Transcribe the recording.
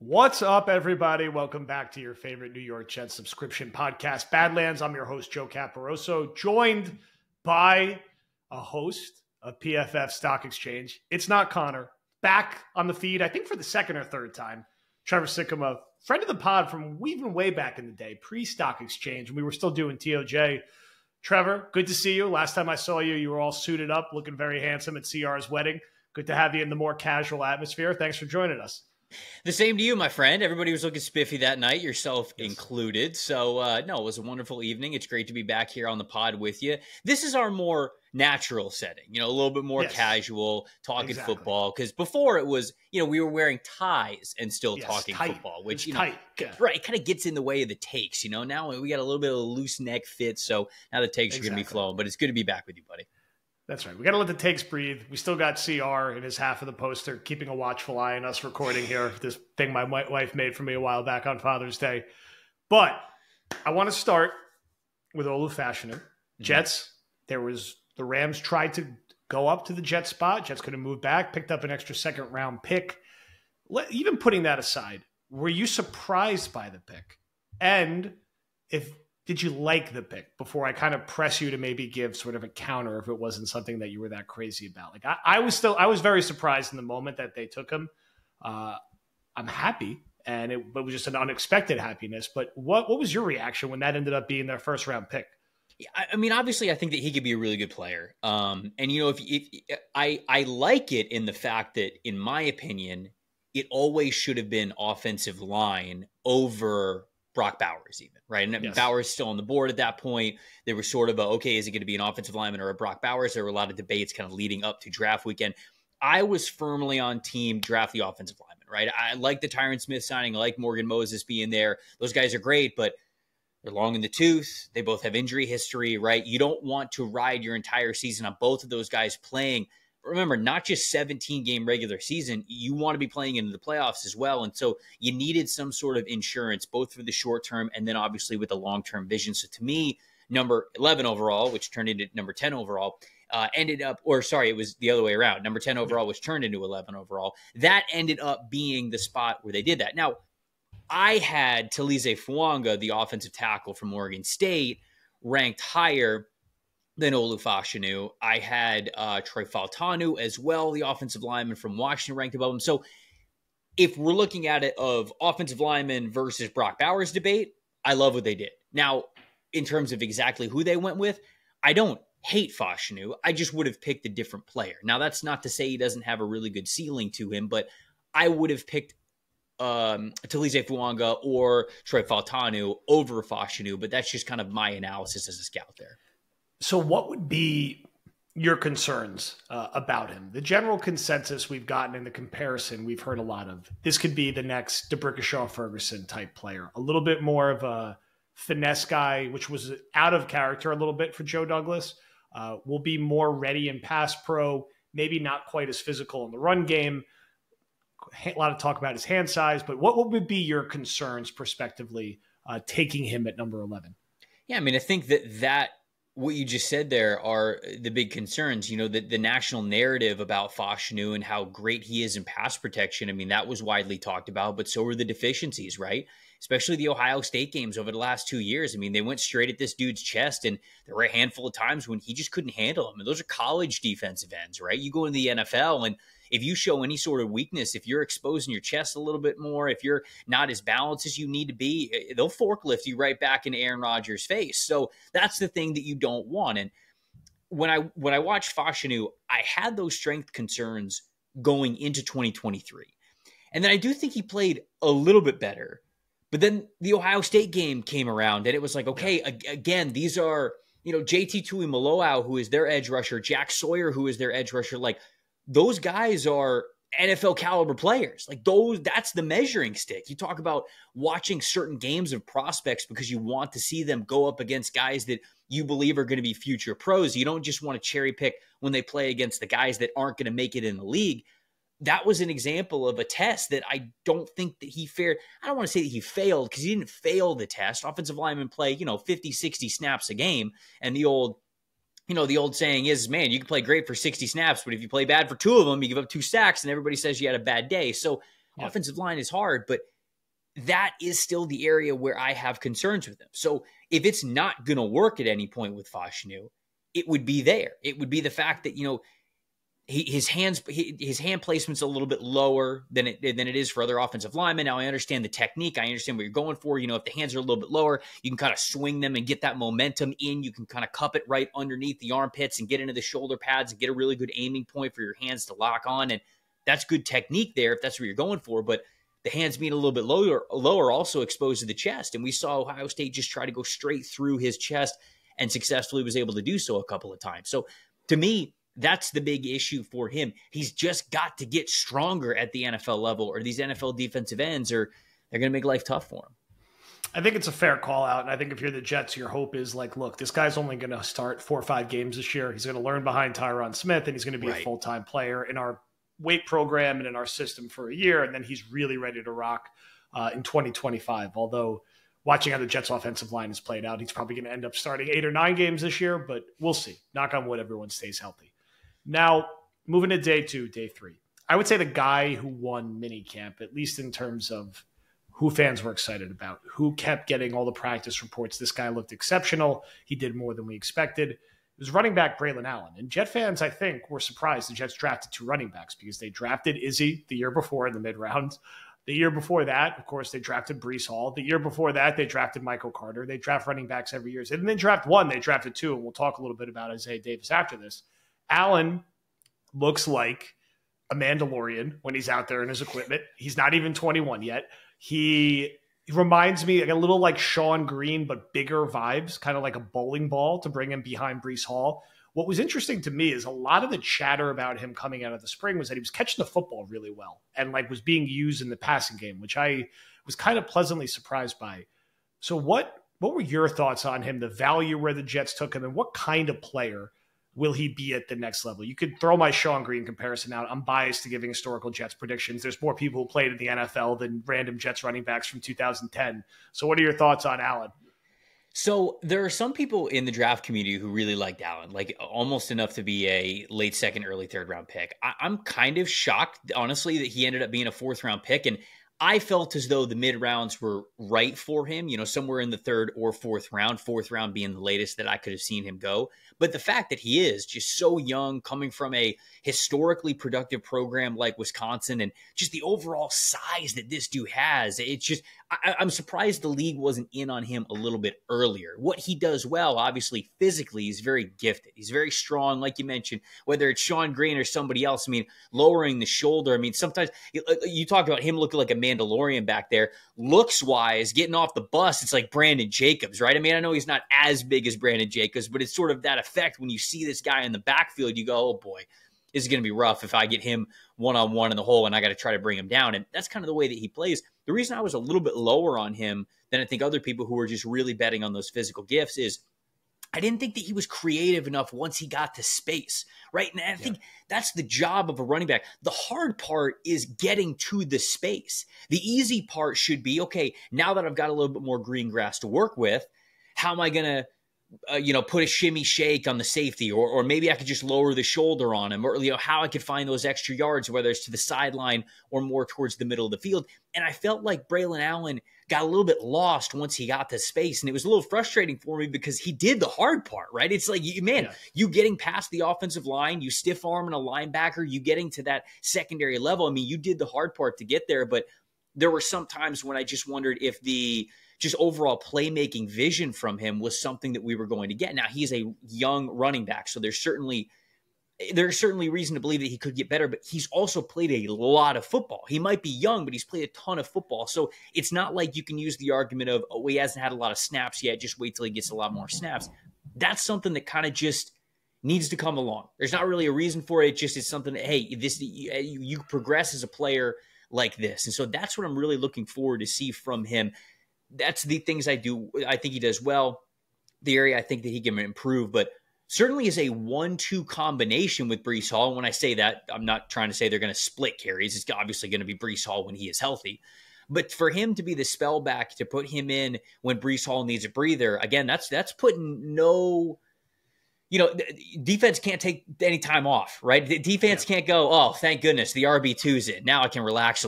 What's up, everybody? Welcome back to your favorite New York Jets subscription podcast, Badlands. I'm your host, Joe Caporoso, joined by a host of PFF Stock Exchange. It's not Connor. Back on the feed, I think for the second or third time, Trevor Sikkema, friend of the pod from even way back in the day, pre-Stock Exchange, when we were still doing TOJ. Trevor, good to see you. Last time I saw you, you were all suited up, looking very handsome at CR's wedding. Good to have you in the more casual atmosphere. Thanks for joining us. The same to you, my friend. Everybody was looking spiffy that night, yourself included. So, no, it was a wonderful evening. It's great to be back here on the pod with you. This is our more natural setting, a little bit more casual, talking football. Because before it was, we were wearing ties and still talking football, which, tight. Right, kind of gets in the way of the takes. Now we got a little bit of a loose neck fit. So now the takes are going to be flowing. But it's good to be back with you, buddy. That's right. We got to let the takes breathe. We still got CR in his half of the poster, keeping a watchful eye on us recording here. This thing my wife made for me a while back on Father's Day. But I want to start with Olu Fashanu. Jets, the Rams tried to go up to the Jets spot. Jets could have moved back, picked up an extra second-round pick. Even putting that aside, were you surprised by the pick? And did you like the pick before I kind of press you to maybe give sort of a counter if it wasn't something that you were that crazy about? Like I was very surprised in the moment that they took him. I'm happy, and it was just an unexpected happiness. But what was your reaction when that ended up being their first round pick? I mean, obviously, I think that he could be a really good player. And if I like it in the fact that, in my opinion, it always should have been offensive line over Brock Bowers even, right? And Bowers still on the board at that point. There was sort of is it going to be an offensive lineman or a Brock Bowers? There were a lot of debates kind of leading up to draft weekend. I was firmly on team draft the offensive lineman, right? I like the Tyron Smith signing. I like Morgan Moses being there. Those guys are great, but they're long in the tooth. They both have injury history, right? You don't want to ride your entire season on both of those guys playing. Remember, not just 17-game regular season. You want to be playing into the playoffs as well. And so you needed some sort of insurance, both for the short term and then obviously with the long-term vision. So to me, number 11 overall, which turned into number 10 overall, it was the other way around. Number 10 overall was turned into 11 overall. That ended up being the spot where they did that. Now, I had Talize Fuanga, the offensive tackle from Oregon State, ranked higher than Olu Fashanu. I had Troy Fautanu as well, the offensive lineman from Washington, ranked above him. So if we're looking at it of offensive lineman versus Brock Bowers debate, I love what they did. Now, in terms of exactly who they went with, I don't hate Fashanu. I just would have picked a different player. Now, that's not to say he doesn't have a really good ceiling to him, but I would have picked Talize Fuanga or Troy Fautanu over Fashanu, but that's just kind of my analysis as a scout there. So what would be your concerns about him? The general consensus we've gotten in the comparison we've heard a lot of, this could be the next DeBrickashaw Ferguson type player, a little bit more of a finesse guy, which was out of character a little bit for Joe Douglas, will be more ready in pass pro, maybe not quite as physical in the run game. A lot of talk about his hand size, but what would be your concerns prospectively taking him at number 11? Yeah, I mean, I think that what you just said there are the big concerns. The national narrative about Fashanu and how great he is in pass protection. I mean, that was widely talked about, but so were the deficiencies, right? Especially the Ohio State games over the last 2 years. I mean, they went straight at this dude's chest, and there were a handful of times when he just couldn't handle them. And those are college defensive ends, right? You go in the NFL, and if you show any sort of weakness, if you're exposing your chest a little bit more, if you're not as balanced as you need to be, they'll forklift you right back into Aaron Rodgers' face. So that's the thing that you don't want. And when I watched Fashanu, I had those strength concerns going into 2023. And then I do think he played a little bit better. But then the Ohio State game came around, and it was like, okay, again, these are, JT Tuimoloau, who is their edge rusher, Jack Sawyer, who is their edge rusher, like, those guys are NFL caliber players. Like that's the measuring stick. You talk about watching certain games of prospects because you want to see them go up against guys that you believe are going to be future pros. You don't just want to cherry pick when they play against the guys that aren't going to make it in the league. That was an example of a test that I don't think that he fared. I don't want to say that he failed because he didn't fail the test. Offensive linemen play, 50, 60 snaps a game. And the old saying is, man, you can play great for 60 snaps, but if you play bad for 2 of them, you give up 2 sacks and everybody says you had a bad day. So Yeah. Offensive line is hard, but that is still the area where I have concerns with him. So if it's not going to work at any point with Fashanu, it would be there. It would be the fact that, his hand placement's a little bit lower than it is for other offensive linemen. Now I understand the technique. I understand what you're going for. If the hands are a little bit lower, you can kind of swing them and get that momentum in. You can kind of cup it right underneath the armpits and get into the shoulder pads and get a really good aiming point for your hands to lock on. And that's good technique there if that's what you're going for. But the hands being a little bit lower also exposed to the chest. And we saw Ohio State just try to go straight through his chest and successfully was able to do so a couple of times. So to me, that's the big issue for him. He's just got to get stronger at the NFL level, or these NFL defensive ends they're going to make life tough for him. I think it's a fair call out. And I think if you're the Jets, your hope is like, look, this guy's only going to start 4 or 5 games this year. He's going to learn behind Tyron Smith, and he's going to be a full-time player in our weight program and in our system for a year. And then he's really ready to rock in 2025. Although watching how the Jets offensive line has played out, he's probably going to end up starting 8 or 9 games this year, but we'll see. Knock on wood, everyone stays healthy. Now, moving to day 2, day 3, I would say the guy who won minicamp, at least in terms of who fans were excited about, who kept getting all the practice reports. This guy looked exceptional. He did more than we expected. It was running back Braylon Allen. And Jet fans, I think, were surprised the Jets drafted 2 running backs because they drafted Izzy the year before in the mid-round. The year before that, of course, they drafted Breece Hall. The year before that, they drafted Michael Carter. They draft running backs every year. They didn't draft 1, they drafted 2, and we'll talk a little bit about Isaiah Davis after this. Allen looks like a Mandalorian when he's out there in his equipment. He's not even 21 yet. He reminds me a little like Sean Green, but bigger vibes, kind of like a bowling ball to bring him behind Breece Hall. What was interesting to me is a lot of the chatter about him coming out of the spring was that he was catching the football really well and like was being used in the passing game, which I was kind of pleasantly surprised by. So what were your thoughts on him, the value where the Jets took him, and what kind of player will he be at the next level? You could throw my Sean Green comparison out. I'm biased to giving historical Jets predictions. There's more people who played in the NFL than random Jets running backs from 2010. So what are your thoughts on Allen? So there are some people in the draft community who really liked Allen, like almost enough to be a late 2nd, early 3rd round pick. I'm kind of shocked, honestly, that he ended up being a 4th round pick. And I felt as though the mid rounds were right for him, somewhere in the 3rd or 4th round, 4th round being the latest that I could have seen him go. But the fact that he is just so young, coming from a historically productive program like Wisconsin, and just the overall size that this dude has, it's just, I'm surprised the league wasn't in on him a little bit earlier. What he does well, obviously, physically, he's very gifted. He's very strong, like you mentioned, whether it's Sean Green or somebody else. I mean, lowering the shoulder. I mean, sometimes you talk about him looking like a Mandalorian back there. Looks-wise, getting off the bus, it's like Brandon Jacobs, right? I mean, I know he's not as big as Brandon Jacobs, but it's sort of that effect when you see this guy in the backfield. You go, oh boy, this is going to be rough if I get him one-on-one in the hole and I got to try to bring him down. And that's kind of the way that he plays. The reason I was a little bit lower on him than I think other people who were just really betting on those physical gifts is I didn't think that he was creative enough once he got to space, right? And I think that's the job of a running back. The hard part is getting to the space. The easy part should be, okay, now that I've got a little bit more green grass to work with, how am I going to put a shimmy shake on the safety, or maybe I could just lower the shoulder on him, or, how I could find those extra yards, whether it's to the sideline or more towards the middle of the field. And I felt like Braylon Allen got a little bit lost once he got to space. And it was a little frustrating for me because he did the hard part, right? It's like, you getting past the offensive line, you stiff arming a linebacker, you getting to that secondary level. I mean, you did the hard part to get there, but there were some times when I just wondered if the just overall playmaking vision from him was something that we were going to get. Now, he's a young running back, so there's certainly reason to believe that he could get better, but he's also played a lot of football. He might be young, but he's played a ton of football. So it's not like you can use the argument of, oh, he hasn't had a lot of snaps yet, just wait till he gets a lot more snaps. That's something that kind of just needs to come along. There's not really a reason for it. It just is something that, hey, you progress as a player like this. And so that's what I'm really looking forward to see from him. That's the things I think he does well. The area I think that he can improve, but certainly is a 1-2 combination with Breece Hall. When I say that, I'm not trying to say they're going to split carries. It's obviously going to be Breece Hall when he is healthy. But for him to be the spellback, to put him in when Breece Hall needs a breather, again, that's putting no, defense can't take any time off, right? The defense can't go, oh, thank goodness, the RB2's in. Now I can relax